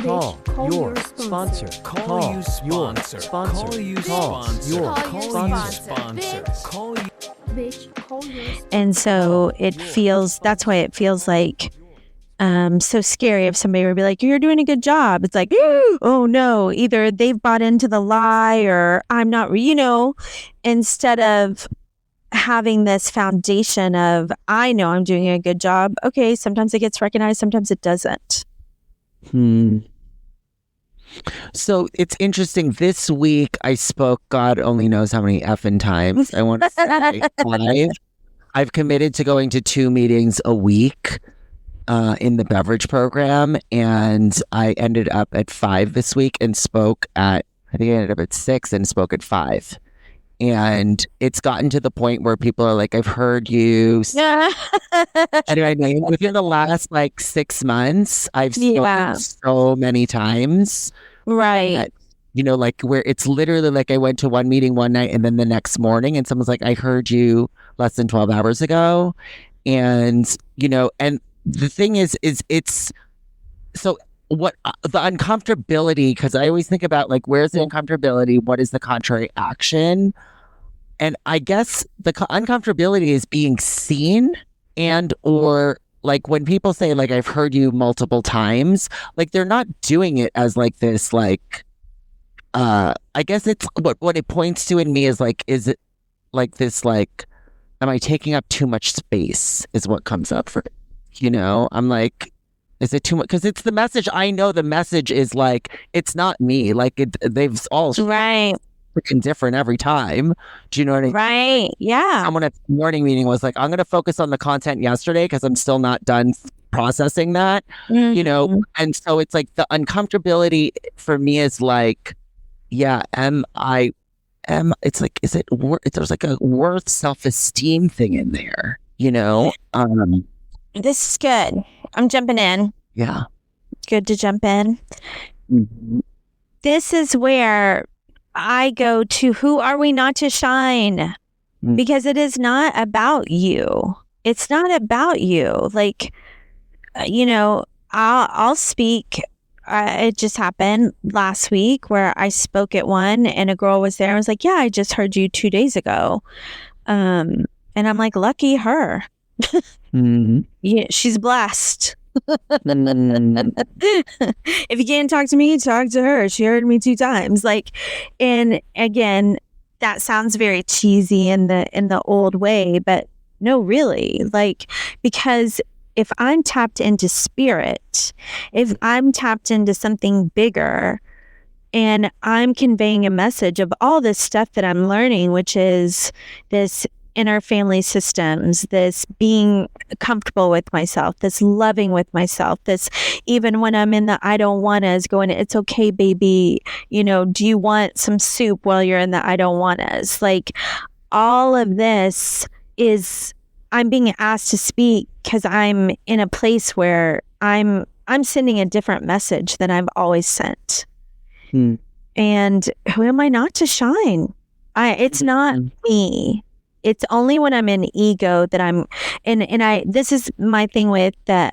Call your sponsor. Call your sponsor. Call you sponsor. Call your sponsor. Call you. Bitch, call your sponsor. And so that's why it feels like so scary if somebody would be like, you're doing a good job. It's like, oh no, either they've bought into the lie or I'm not, instead of having this foundation of, I know I'm doing a good job. Okay, sometimes it gets recognized, sometimes it doesn't. So it's interesting. This week I spoke, God only knows how many effing times. I want to say 5. I've committed to going to 2 meetings a week in the beverage program. And I ended up at 5 this week and spoke I ended up at 6 and spoke at 5. And it's gotten to the point where people are like, I've heard you. Anyway, within the last 6 months, I've spoken so many times. Right. That, where it's literally like I went to one meeting one night and then the next morning and someone's like, I heard you less than 12 hours ago. And, and the thing is it's so what the uncomfortability, because I always think about where's the uncomfortability? What is the contrary action? And I guess the uncomfortability is being seen or when people say I've heard you multiple times, they're not doing it as this I guess it's what it points to in me is is it this am I taking up too much space is what comes up for I'm like, is it too much? Because it's the message. I know the message is it's not me. They've all right freaking different every time. Do you know what I mean? Right. Yeah. Someone at the morning meeting was like, I'm going to focus on the content yesterday because I'm still not done processing that, And so it's the uncomfortability for me is it's is it there's a worth self-esteem thing in there, This is good. I'm jumping in. Yeah. Good to jump in. Mm-hmm. This is where I go to, who are we not to shine? Mm-hmm. Because it is not about you. It's not about you. I'll speak. It just happened last week where I spoke at one and a girl was there. I was like, yeah, I just heard you 2 days ago. And I'm like, lucky her. Mm-hmm. Yeah, she's blessed. If you can't talk to me, talk to her. She heard me 2 times. And again, that sounds very cheesy in the old way, but no, really, because if I'm tapped into spirit, if I'm tapped into something bigger, and I'm conveying a message of all this stuff that I'm learning, which is this inner family systems, this being comfortable with myself, this loving with myself, this even when I'm in the I don't wanna's going, it's okay, baby, do you want some soup while you're in the I don't wanna's? All of this is, I'm being asked to speak because I'm in a place where I'm sending a different message than I've always sent. And who am I not to shine? It's not me. It's only when I'm in ego that I'm, this is my thing with the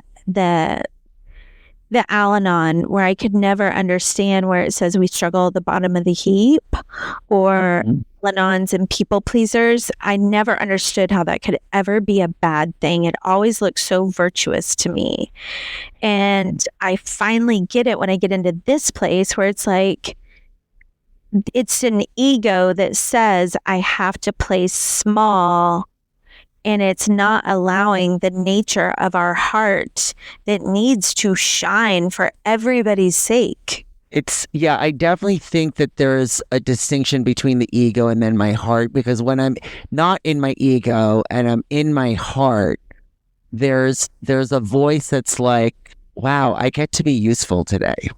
Al-Anon, where I could never understand where it says we struggle at the bottom of the heap, or Al-Anons and people pleasers. I never understood how that could ever be a bad thing. It always looked so virtuous to me. And I finally get it when I get into this place where it's it's an ego that says I have to play small, and it's not allowing the nature of our heart that needs to shine for everybody's sake. I definitely think that there's a distinction between the ego and then my heart, because when I'm not in my ego and I'm in my heart, there's a voice that's like, wow, I get to be useful today.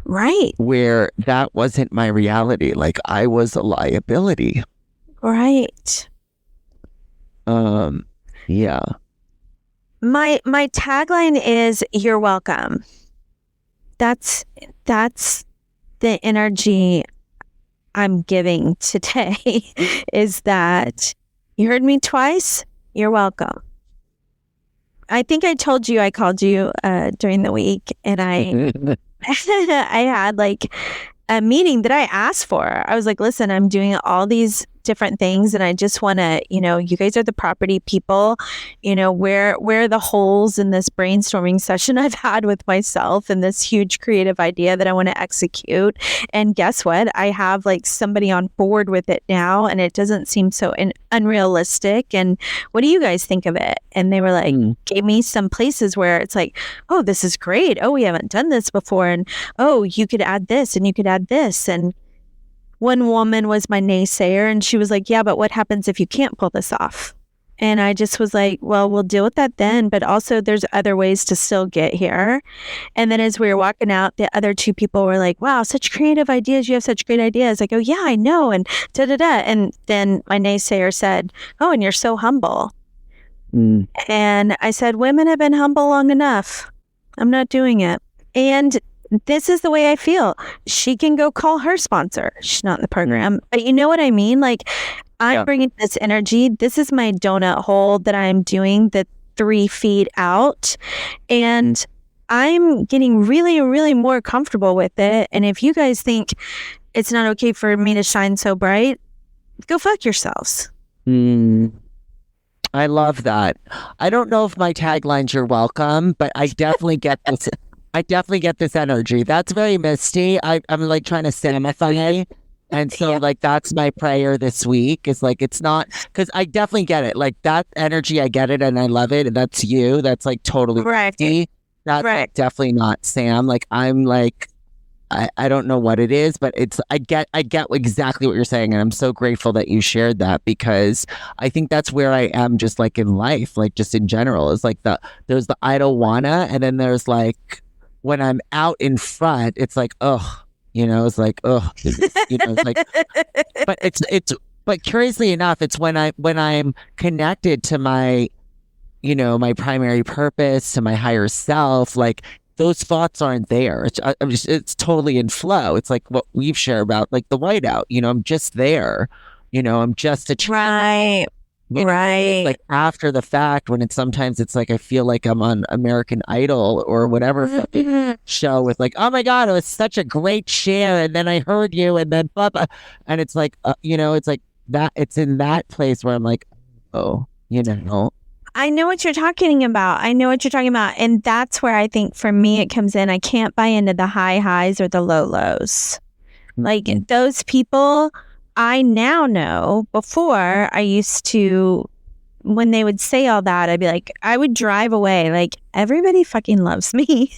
Right. Where that wasn't my reality. I was a liability. Right. Yeah. My tagline is, you're welcome. That's the energy I'm giving today is that you heard me twice. You're welcome. I think I told you I called you during the week, and I had like a meeting that I asked for. I was like, listen, I'm doing all these different things and I just want to, you guys are the property people, where are the holes in this brainstorming session I've had with myself and this huge creative idea that I want to execute. And guess what? I have like somebody on board with it now and it doesn't seem so unrealistic. And what do you guys think of it? And they were like, gave me some places where it's like, oh, this is great. Oh, we haven't done this before. And oh, you could add this and you could add this. And one woman was my naysayer and she was like, yeah, but what happens if you can't pull this off? And I just was like, well, we'll deal with that then. But also there's other ways to still get here. And then as we were walking out, the other two people were like, wow, such creative ideas. You have such great ideas. I go, yeah, I know. And da-da-da. And then my naysayer said, oh, and you're so humble. And I said, women have been humble long enough. I'm not doing it. And this is the way I feel. She can go call her sponsor. She's not in the program. But you know what I mean? Like, I'm bringing this energy. This is my donut hole that I'm doing the 3 feet out. And I'm getting really, really more comfortable with it. And if you guys think it's not okay for me to shine so bright, go fuck yourselves. I love that. I don't know if my tagline's "You're welcome," but I definitely get this. I definitely get this energy. That's very Misty. I'm like trying to simplify. And so like, that's my prayer this week is like, it's not, because I definitely get it. Like that energy, I get it and I love it. And that's you. That's like totally Misty. That's like, definitely not Sam. Like, I'm like, I don't know what it is, but I get exactly what you're saying. And I'm so grateful that you shared that because I think that's where I am just like in life, like just in general is like there's the I don't wanna, and then there's like, when I'm out in front, it's like, oh, it's like, oh, it's like, but curiously enough, it's when I'm connected to my, my primary purpose, to my higher self, like those thoughts aren't there. It's totally in flow. It's like what we've shared about, like the whiteout, I'm just there, I'm just a Right. Like after the fact, when sometimes it's like I feel like I'm on American Idol or whatever show with like, oh my God, it was such a great share, and then I heard you, and then blah blah, and it's like, it's like that. It's in that place where I'm like, oh, I know what you're talking about. And that's where I think for me it comes in. I can't buy into the high highs or the low lows. Like those people. I now know. Before I used to, when they would say all that, I'd be like, I would drive away like, everybody fucking loves me.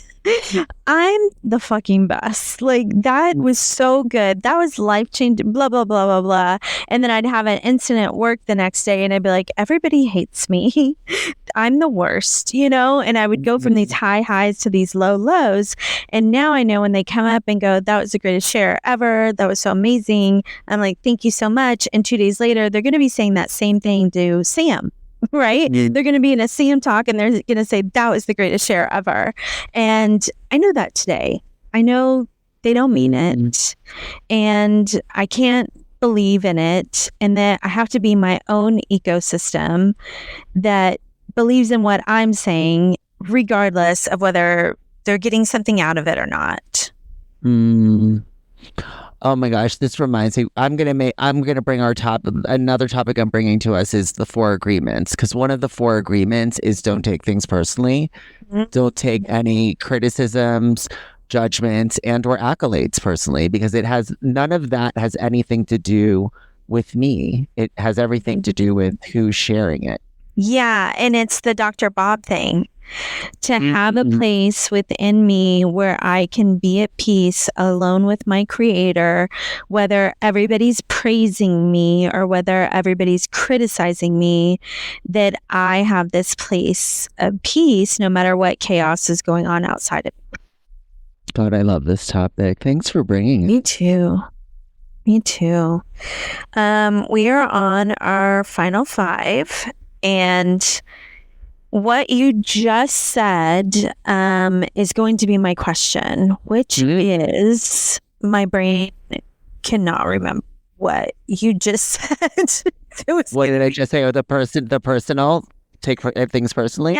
I'm the fucking best. Like that was so good. That was life changing, blah, blah, blah, blah, blah. And then I'd have an incident at work the next day and I'd be like, everybody hates me. I'm the worst, and I would go from these high highs to these low lows. And now I know when they come up and go, that was the greatest share ever. That was so amazing. I'm like, thank you so much. And 2 days later, they're going to be saying that same thing to Sam. Right? They're going to be in a Sam talk and they're going to say that was the greatest share ever. And I know that today. I know they don't mean it. And I can't believe in it. And that I have to be my own ecosystem that believes in what I'm saying, regardless of whether they're getting something out of it or not. Oh my gosh, this reminds me. I'm gonna bring another topic I'm bringing to us is the 4 agreements, because one of the 4 agreements is don't take things personally, don't take any criticisms, judgments, and or accolades personally, because none of that has anything to do with me. It has everything to do with who's sharing it. Yeah, and it's the Dr. Bob thing. To have a place within me where I can be at peace alone with my creator, whether everybody's praising me or whether everybody's criticizing me, that I have this place of peace no matter what chaos is going on outside of me. God, I love this topic. Thanks for bringing it. Me too. We are on our final 5, and what you just said is going to be my question, which is, my brain cannot remember what you just said. What did I just say? Oh, the personal take things personally?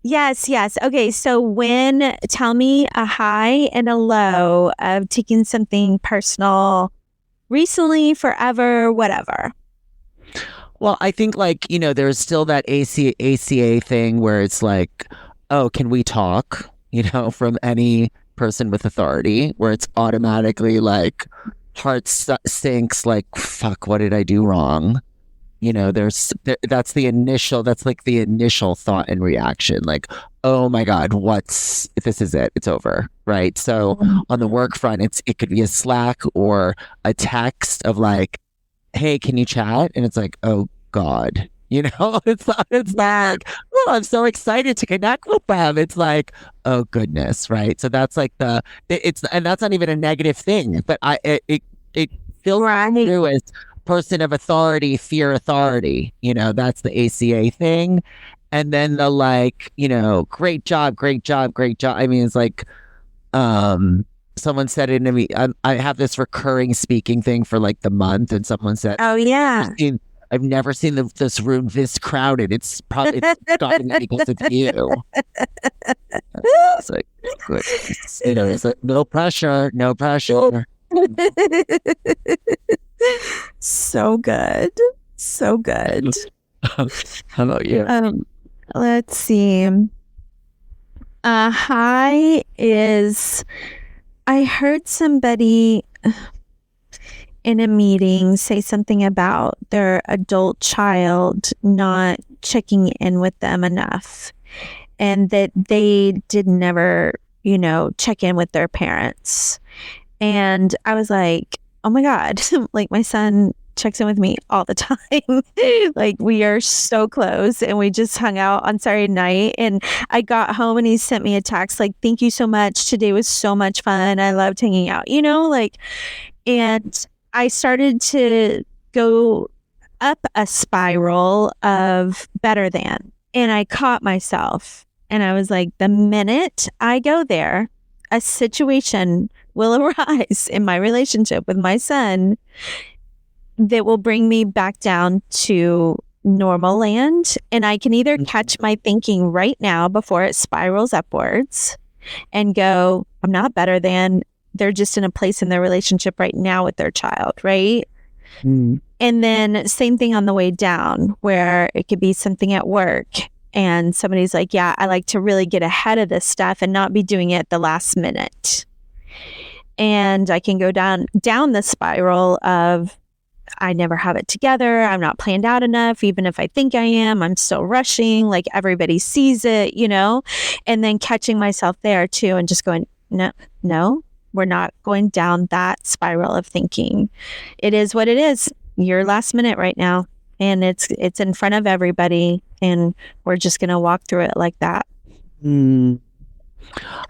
Yes. Okay, so tell me a high and a low of taking something personal recently, forever, whatever. Well, I think like, there's still that ACA thing where it's like, oh, can we talk, from any person with authority, where it's automatically like heart sinks like, fuck, what did I do wrong? That's like the initial thought and reaction. Like, oh my God, this is it. It's over. Right. So on the work front, it could be a Slack or a text of like, hey, can you chat? And it's like, oh God, it's like, oh, I'm so excited to connect with them. It's like, oh goodness. Right. So that's like and that's not even a negative thing, but it filters through as person of authority, fear authority, that's the ACA thing. And then the like, great job. I mean, it's like, someone said it to me, I have this recurring speaking thing for like the month, and someone said, oh yeah, I've never seen this room this crowded. It's gotten because of you. It's like, good. It's like, no pressure. So good. How about you? Let's see. High is, I heard somebody in a meeting say something about their adult child not checking in with them enough, and that they did never, check in with their parents. And I was like, oh my God, like my son checks in with me all the time. Like we are so close, and we just hung out on Saturday night, and I got home and he sent me a text like, thank you so much. Today was so much fun. I loved hanging out, and I started to go up a spiral of better than, and I caught myself, and I was like, the minute I go there, a situation will arise in my relationship with my son that will bring me back down to normal land. And I can either catch my thinking right now before it spirals upwards and go, I'm not better than, they're just in a place in their relationship right now with their child, right? And then same thing on the way down, where it could be something at work and somebody's like, yeah, I like to really get ahead of this stuff and not be doing it at the last minute. And I can go down the spiral of, I never have it together. I'm not planned out enough. Even if I think I am, I'm still rushing. Like everybody sees it, and then catching myself there too and just going, no, we're not going down that spiral of thinking. It is what it is. You're last minute right now, and it's in front of everybody, and we're just going to walk through it like that.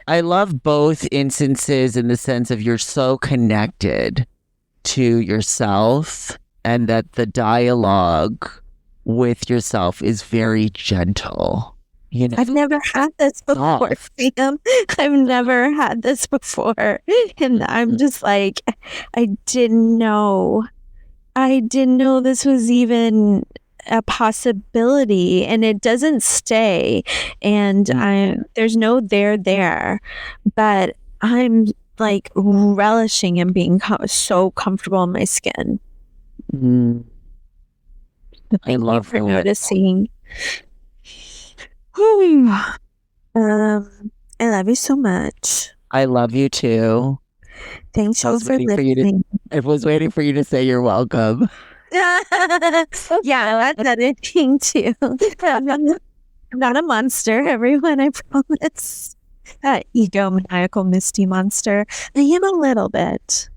I love both instances in the sense of you're so connected to yourself, and that the dialogue with yourself is very gentle. I've never had this before, Sam. I've never had this before. And I'm just like, I didn't know this was even a possibility, and it doesn't stay. And there's no there, but I'm like relishing and being so comfortable in my skin. I love for noticing. I love you so much. I love you too. Thanks for listening. I was waiting for you to say you're welcome. Yeah, that's another thing too. I'm not a monster, everyone, I promise. Egomaniacal Misty monster. I am a little bit.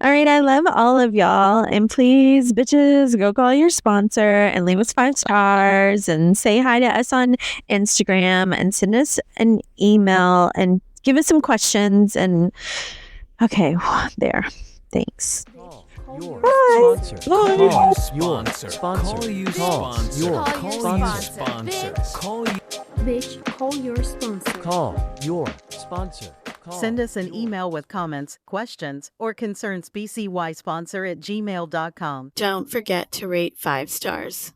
All right, I love all of y'all, and please, bitches, go call your sponsor and leave us 5 stars and say hi to us on Instagram and send us an email and give us some questions. And okay, there. Thanks. Your Bye. sponsor. Bye. Call your sponsor. Call Your sponsor. sponsor. Call you. Bitch, call your sponsor. Call your sponsor. Send us an email with comments, questions, or concerns, bcysponsor@gmail.com. Don't forget to rate 5 stars.